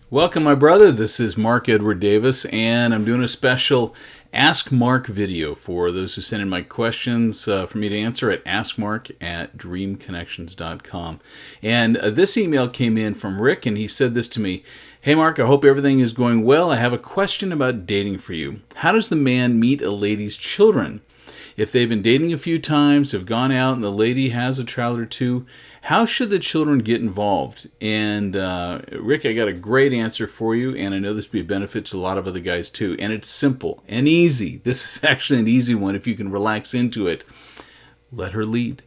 Welcome, my brother. This is Mark Edward Davis, and I'm doing a special Ask Mark video for those who send in my questions for me to answer at askmark@dreamconnections.com. And this email came in from Rick, and he said this to me. Hey, Mark, I hope everything is going well. I have a question about dating for you. How does the man meet a lady's children? If they've been dating a few times, have gone out, and the lady has a child or two, how should the children get involved? And Rick, I got a great answer for you, and I know this will be a benefit to a lot of other guys too. And it's simple and easy. This is actually an easy one if you can relax into it. Let her lead.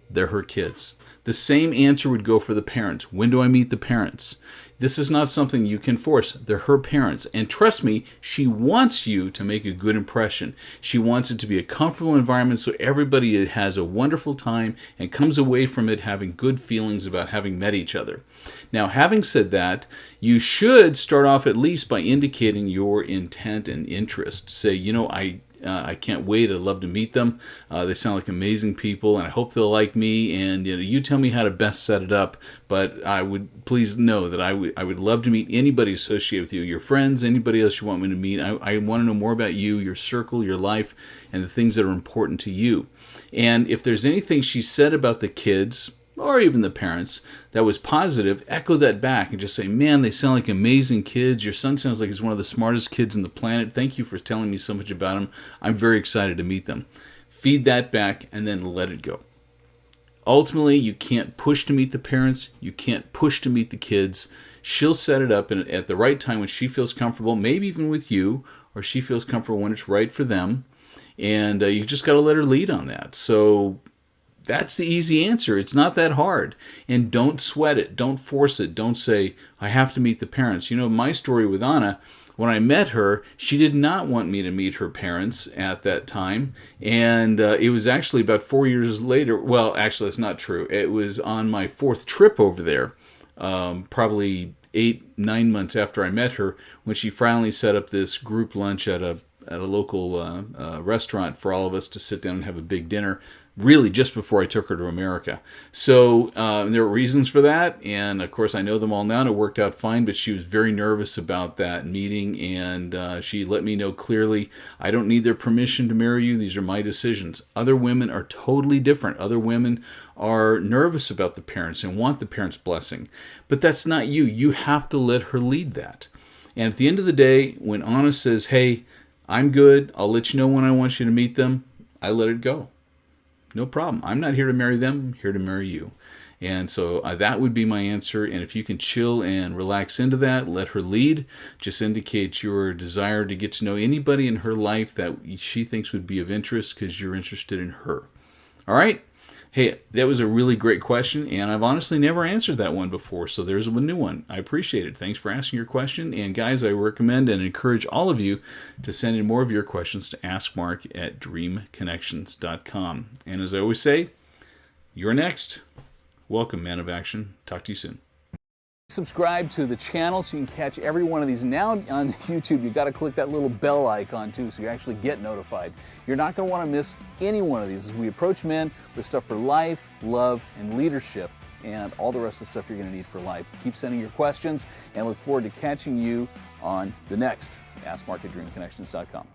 They're her kids. The same answer would go for the parents. When do I meet the parents? This is not something you can force. They're her parents. And trust me, she wants you to make a good impression. She wants it to be a comfortable environment so everybody has a wonderful time and comes away from it having good feelings about having met each other. Now, having said that, you should start off at least by indicating your intent and interest. Say, I can't wait. I'd love to meet them. They sound like amazing people, and I hope they'll like me. And you tell me how to best set it up. But I would please know that I would love to meet anybody associated with you, your friends, anybody else you want me to meet. I want to know more about you, your circle, your life, and the things that are important to you. And if there's anything she said about the kids, or even the parents, that was positive, echo that back and just say, man, they sound like amazing kids. Your son sounds like he's one of the smartest kids on the planet. Thank you for telling me so much about him. I'm very excited to meet them. Feed that back and then let it go. Ultimately, you can't push to meet the parents. You can't push to meet the kids. She'll set it up at the right time when she feels comfortable, maybe even with you, or she feels comfortable when it's right for them. And you just got to let her lead on that. So that's the easy answer. It's not that hard. And don't sweat it. Don't force it. Don't say, I have to meet the parents. My story with Anna, when I met her, she did not want me to meet her parents at that time. And it was actually about 4 years later. Well, actually, that's not true. It was on my fourth trip over there, probably 8-9 months after I met her, when she finally set up this group lunch at a local restaurant for all of us to sit down and have a big dinner, really just before I took her to America. So there were reasons for that, and of course I know them all now, and it worked out fine, but she was very nervous about that meeting, and she let me know clearly, I don't need their permission to marry you. These are my decisions. Other women are totally different. Other women are nervous about the parents and want the parents' blessing, but that's not you. You have to let her lead that. And at the end of the day, when Anna says, hey, I'm good, I'll let you know when I want you to meet them, I let it go. No problem. I'm not here to marry them. I'm here to marry you. And so that would be my answer. And if you can chill and relax into that, let her lead. Just indicate your desire to get to know anybody in her life that she thinks would be of interest because you're interested in her. All right? Hey, that was a really great question, and I've honestly never answered that one before, so there's a new one. I appreciate it. Thanks for asking your question. And guys, I recommend and encourage all of you to send in more of your questions to askmark@dreamconnections.com. And as I always say, you're next. Welcome, Man of Action. Talk to you soon. Subscribe to the channel so you can catch every one of these. Now on YouTube, you've got to click that little bell icon too so you actually get notified. You're not going to want to miss any one of these as we approach men with stuff for life, love, and leadership, and all the rest of the stuff you're going to need for life. Keep sending your questions, and look forward to catching you on the next Ask Mark at DreamConnections.com.